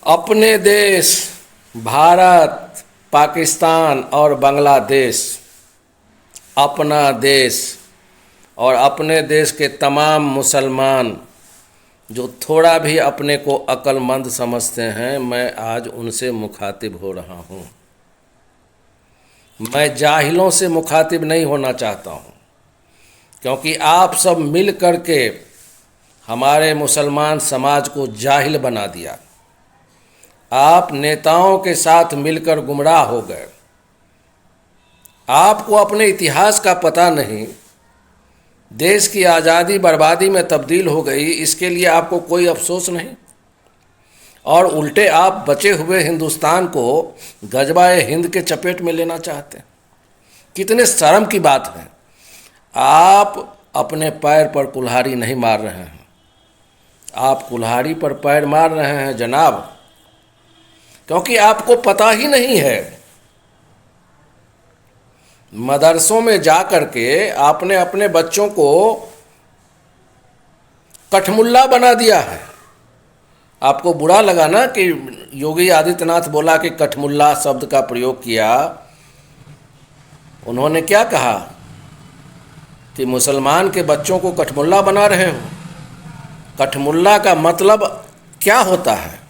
अपने देश भारत, पाकिस्तान और बांग्लादेश, अपना देश और अपने देश के तमाम मुसलमान जो थोड़ा भी अपने को अक्लमंद समझते हैं, मैं आज उनसे मुखातिब हो रहा हूँ। मैं जाहिलों से मुखातिब नहीं होना चाहता हूँ, क्योंकि आप सब मिल कर के हमारे मुसलमान समाज को जाहिल बना दिया। आप नेताओं के साथ मिलकर गुमराह हो गए। आपको अपने इतिहास का पता नहीं, देश की आज़ादी बर्बादी में तब्दील हो गई, इसके लिए आपको कोई अफसोस नहीं। और उल्टे आप बचे हुए हिंदुस्तान को गजबाए हिंद के चपेट में लेना चाहते हैं। कितने शर्म की बात है। आप अपने पैर पर कुल्हाड़ी नहीं मार रहे हैं, आप कुल्हाड़ी पर पैर मार रहे हैं जनाब, क्योंकि आपको पता ही नहीं है। मदरसों में जा कर के आपने अपने बच्चों को कठमुल्ला बना दिया है। आपको बुरा लगा ना कि योगी आदित्यनाथ बोला कि कठमुल्ला शब्द का प्रयोग किया। उन्होंने क्या कहा कि मुसलमान के बच्चों को कठमुल्ला बना रहे हो। कठमुल्ला का मतलब क्या होता है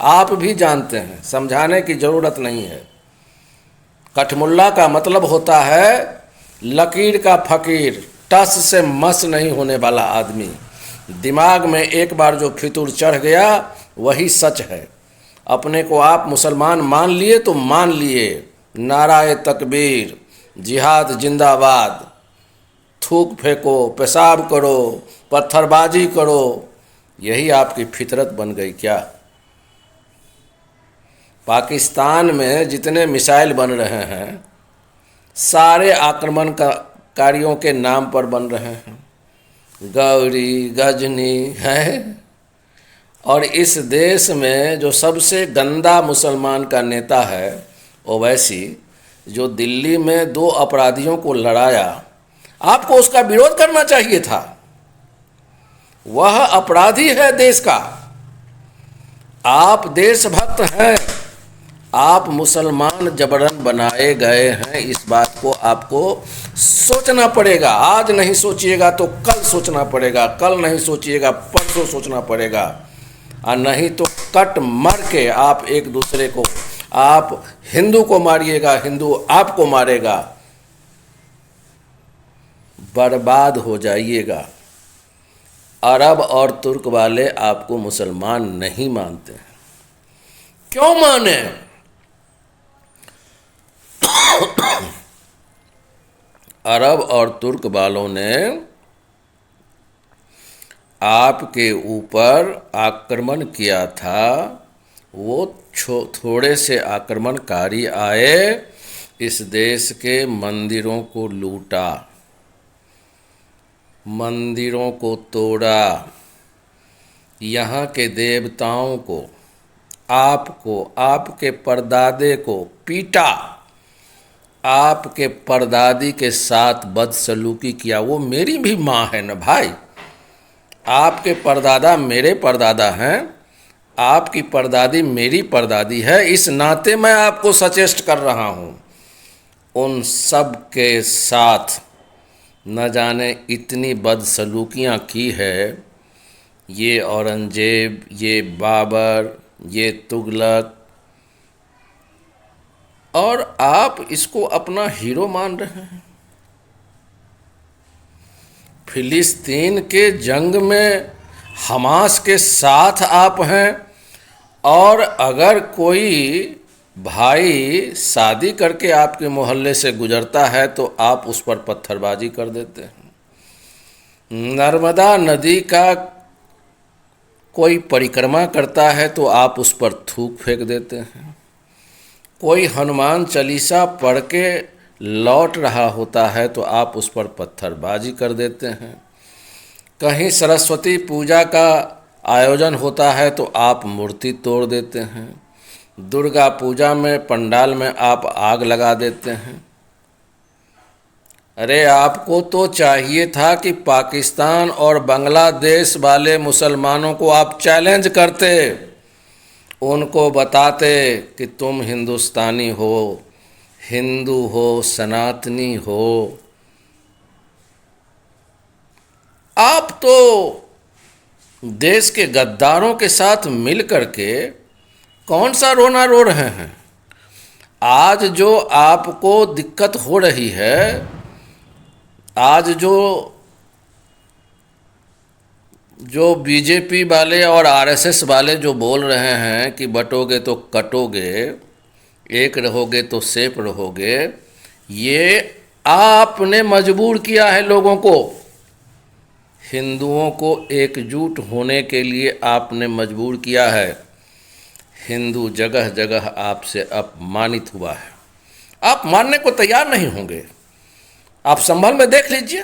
आप भी जानते हैं, समझाने की ज़रूरत नहीं है। कठमुल्ला का मतलब होता है लकीर का फकीर, टस से मस नहीं होने वाला आदमी। दिमाग में एक बार जो फितूर चढ़ गया वही सच है। अपने को आप मुसलमान मान लिए तो मान लिए। नाराए तकबीर, जिहाद जिंदाबाद, थूक फेंको, पेशाब करो, पत्थरबाजी करो, यही आपकी फितरत बन गई क्या? पाकिस्तान में जितने मिसाइल बन रहे हैं सारे आक्रमणकारियों के नाम पर बन रहे हैं। गौरी गजनी है। और इस देश में जो सबसे गंदा मुसलमान का नेता है ओवैसी, जो दिल्ली में 2 अपराधियों को लड़ाया, आपको उसका विरोध करना चाहिए था। वह अपराधी है देश का। आप देशभक्त हैं, आप मुसलमान जबरन बनाए गए हैं। इस बात को आपको सोचना पड़ेगा। आज नहीं सोचिएगा तो कल सोचना पड़ेगा, कल नहीं सोचिएगा परसों सोचना पड़ेगा, और नहीं तो कट मर के आप एक दूसरे को, आप हिंदू को मारिएगा, हिंदू आपको मारेगा, बर्बाद हो जाइएगा। अरब और तुर्क वाले आपको मुसलमान नहीं मानते हैं। क्यों माने? अरब और तुर्क वालों ने आपके ऊपर आक्रमण किया था। वो थोड़े से आक्रमणकारी आए, इस देश के मंदिरों को लूटा, मंदिरों को तोड़ा, यहाँ के देवताओं को, आपको, आपके परदादे को पीटा, आपके परदादी के साथ बदसलूकी किया। वो मेरी भी माँ है न भाई। आपके परदादा मेरे परदादा हैं, आपकी परदादी मेरी परदादी है। इस नाते मैं आपको सचेष्ट कर रहा हूँ। उन सब के साथ न जाने इतनी बदसलूकियाँ की है। ये औरंगजेब, ये बाबर, ये तुगलक, और आप इसको अपना हीरो मान रहे हैं। फिलिस्तीन के जंग में हमास के साथ आप हैं, और अगर कोई भाई शादी करके आपके मोहल्ले से गुजरता है तो आप उस पर पत्थरबाजी कर देते हैं। नर्मदा नदी का कोई परिक्रमा करता है तो आप उस पर थूक फेंक देते हैं। कोई हनुमान चालीसा पढ़ के लौट रहा होता है तो आप उस पर पत्थरबाजी कर देते हैं। कहीं सरस्वती पूजा का आयोजन होता है तो आप मूर्ति तोड़ देते हैं। दुर्गा पूजा में पंडाल में आप आग लगा देते हैं। अरे आपको तो चाहिए था कि पाकिस्तान और बांग्लादेश वाले मुसलमानों को आप चैलेंज करते, उनको बताते कि तुम हिंदुस्तानी हो, हिंदू हो, सनातनी हो। आप तो देश के गद्दारों के साथ मिल करके कौन सा रोना रो रहे हैं? आज जो आपको दिक्कत हो रही है, आज जो बीजेपी वाले और आरएसएस वाले जो बोल रहे हैं कि बटोगे तो कटोगे, एक रहोगे तो सेफ रहोगे, ये आपने मजबूर किया है लोगों को। हिंदुओं को एकजुट होने के लिए आपने मजबूर किया है। हिंदू जगह जगह आपसे अपमानित हुआ है। आप मानने को तैयार नहीं होंगे। आप संभल में देख लीजिए,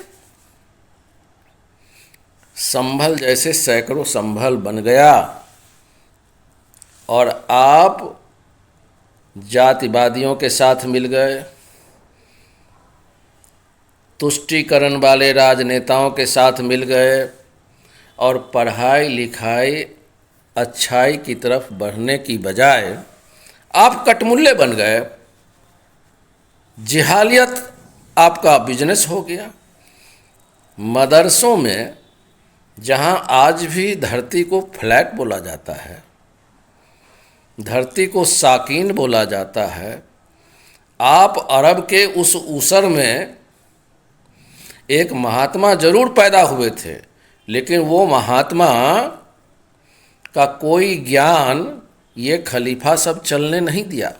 संभल जैसे सैकड़ों संभल बन गया और आप जातिवादियों के साथ मिल गए, तुष्टीकरण वाले राजनेताओं के साथ मिल गए और पढ़ाई लिखाई अच्छाई की तरफ बढ़ने की बजाय आप कटमुल्ले बन गए। जिहालियत आपका बिजनेस हो गया। मदरसों में जहां आज भी धरती को फ्लैट बोला जाता है, धरती को साकीन बोला जाता है, आप अरब के उस ऊसर में एक महात्मा जरूर पैदा हुए थे, लेकिन वो महात्मा का कोई ज्ञान ये खलीफा सब चलने नहीं दिया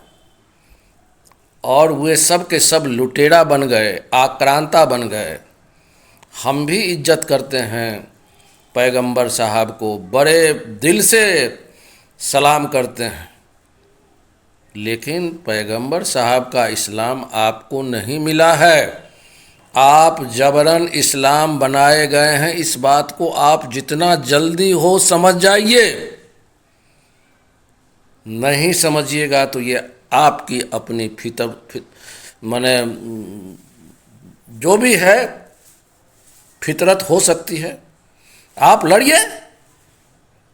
और वे सब के सब लुटेरा बन गए, आक्रांता बन गए। हम भी इज्जत करते हैं पैगंबर साहब को, बड़े दिल से सलाम करते हैं, लेकिन पैगंबर साहब का इस्लाम आपको नहीं मिला है। आप जबरन इस्लाम बनाए गए हैं। इस बात को आप जितना जल्दी हो समझ जाइए। नहीं समझिएगा तो ये आपकी अपनी माने जो भी है फितरत हो सकती है। आप लड़िए।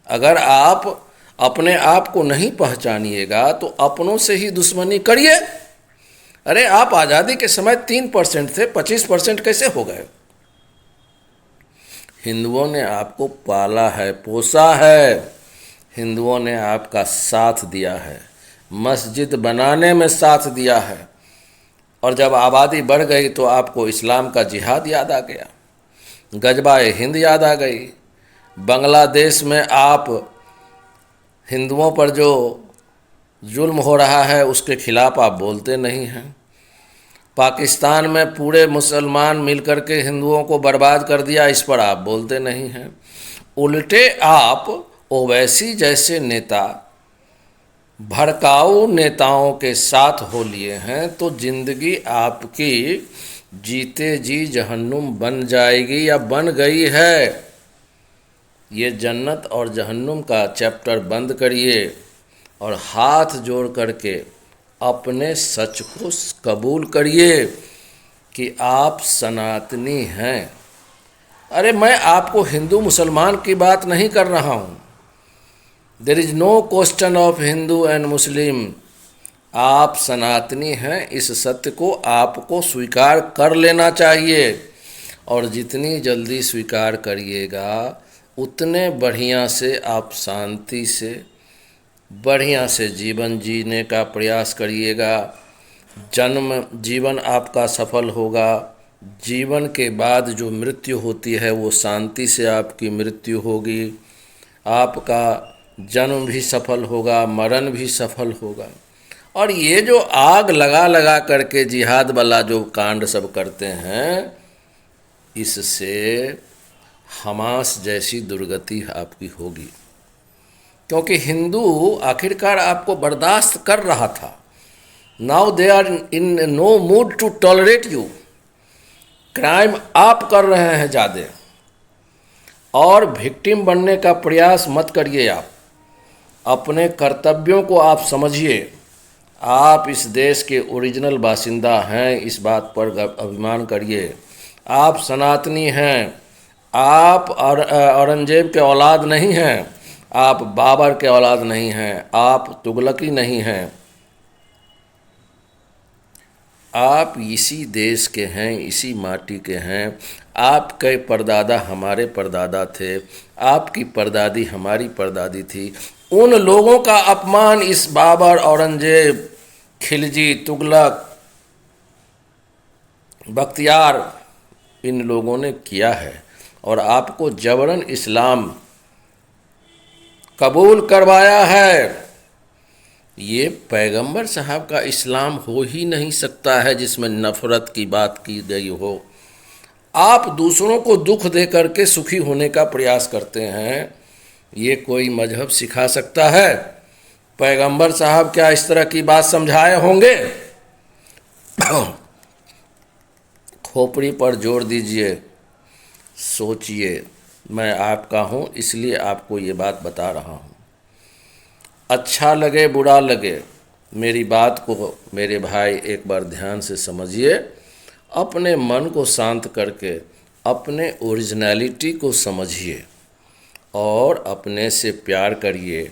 अगर आप अपने आप को नहीं पहचानिएगा तो अपनों से ही दुश्मनी करिए। अरे आप आज़ादी के समय 3% थे, 25% कैसे हो गए? हिंदुओं ने आपको पाला है, पोसा है, हिंदुओं ने आपका साथ दिया है, मस्जिद बनाने में साथ दिया है, और जब आबादी बढ़ गई तो आपको इस्लाम का जिहाद याद आ गया, गजबाए हिंद याद आ गई। बांग्लादेश में आप हिंदुओं पर जो जुल्म हो रहा है उसके खिलाफ आप बोलते नहीं हैं। पाकिस्तान में पूरे मुसलमान मिलकर के हिंदुओं को बर्बाद कर दिया, इस पर आप बोलते नहीं हैं। उल्टे आप ओवैसी जैसे नेता, भड़काऊ नेताओं के साथ हो लिए हैं तो जिंदगी आपकी जीते जी जहन्नुम बन जाएगी या बन गई है। ये जन्नत और जहन्नुम का चैप्टर बंद करिए और हाथ जोड़ करके अपने सच को कबूल करिए कि आप सनातनी हैं। अरे मैं आपको हिंदू मुसलमान की बात नहीं कर रहा हूँ। There is no question of Hindu and Muslim. आप सनातनी हैं, इस सत्य को आपको स्वीकार कर लेना चाहिए, और जितनी जल्दी स्वीकार करिएगा उतने बढ़िया से आप शांति से बढ़िया से जीवन जीने का प्रयास करिएगा। जीवन आपका सफल होगा। जीवन के बाद जो मृत्यु होती है वो शांति से आपकी मृत्यु होगी। आपका जन्म भी सफल होगा, मरण भी सफल होगा। और ये जो आग लगा लगा करके जिहाद वाला जो कांड सब करते हैं, इससे हमास जैसी दुर्गति आपकी होगी, क्योंकि हिंदू आखिरकार आपको बर्दाश्त कर रहा था। Now they are in no mood to tolerate you. Crime आप कर रहे हैं ज़्यादा, और विक्टिम बनने का प्रयास मत करिए। आप अपने कर्तव्यों को आप समझिए। आप इस देश के ओरिजिनल बासिंदा हैं, इस बात पर अभिमान करिए। आप सनातनी हैं, आप औरंगजेब के औलाद नहीं हैं। आप बाबर के औलाद नहीं हैं, आप तुगलकी नहीं हैं, आप इसी देश के हैं, इसी माटी के हैं। आपके परदादा हमारे परदादा थे, आपकी परदादी हमारी परदादी थी। उन लोगों का अपमान इस बाबर, औरंगजेब, खिलजी, तुगलक, बख्तियार, इन लोगों ने किया है और आपको जबरन इस्लाम कबूल करवाया है। ये पैगंबर साहब का इस्लाम हो ही नहीं सकता है जिसमें नफ़रत की बात की गई हो। आप दूसरों को दुख दे करके सुखी होने का प्रयास करते हैं, ये कोई मजहब सिखा सकता है? पैगंबर साहब क्या इस तरह की बात समझाए होंगे? खोपड़ी पर जोर दीजिए, सोचिए। मैं आपका हूँ इसलिए आपको ये बात बता रहा हूँ। अच्छा लगे बुरा लगे, मेरी बात को मेरे भाई एक बार ध्यान से समझिए। अपने मन को शांत करके अपने ओरिजिनलिटी को समझिए और अपने से प्यार करिए,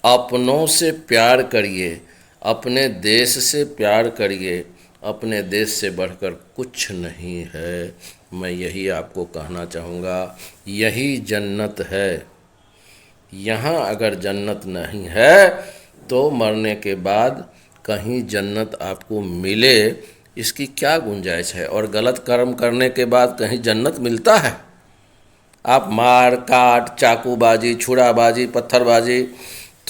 अपनों से प्यार करिए, अपने देश से प्यार करिए। अपने देश से बढ़कर कुछ नहीं है। मैं यही आपको कहना चाहूँगा, यही जन्नत है। यहाँ अगर जन्नत नहीं है तो मरने के बाद कहीं जन्नत आपको मिले, इसकी क्या गुंजाइश है? और गलत कर्म करने के बाद कहीं जन्नत मिलता है? आप मार काट, चाकूबाजी, छुराबाजी, पत्थरबाजी,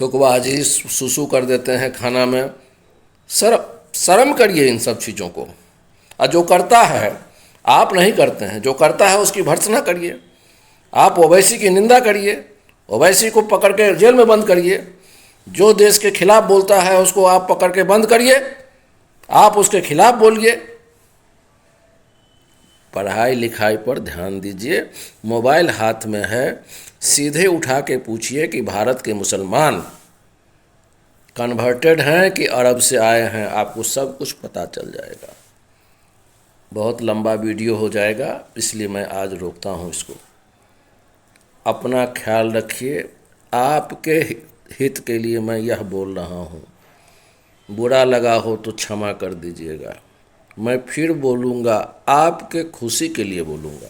थुकबाजी, सुसु कर देते हैं खाना में। शर्म करिए इन सब चीज़ों को। और जो करता है, आप नहीं करते हैं, जो करता है उसकी भर्त्सना करिए। आप ओवैसी की निंदा करिए, ओवैसी को पकड़ के जेल में बंद करिए। जो देश के खिलाफ बोलता है उसको आप पकड़ के बंद करिए, आप उसके खिलाफ बोलिए। पढ़ाई लिखाई पर ध्यान दीजिए। मोबाइल हाथ में है, सीधे उठा के पूछिए कि भारत के मुसलमान कन्वर्टेड हैं कि अरब से आए हैं, आपको सब कुछ पता चल जाएगा। बहुत लंबा वीडियो हो जाएगा इसलिए मैं आज रोकता हूँ इसको। अपना ख्याल रखिए। आपके हित के लिए मैं यह बोल रहा हूँ। बुरा लगा हो तो क्षमा कर दीजिएगा। मैं फिर बोलूँगा, आपके खुशी के लिए बोलूँगा।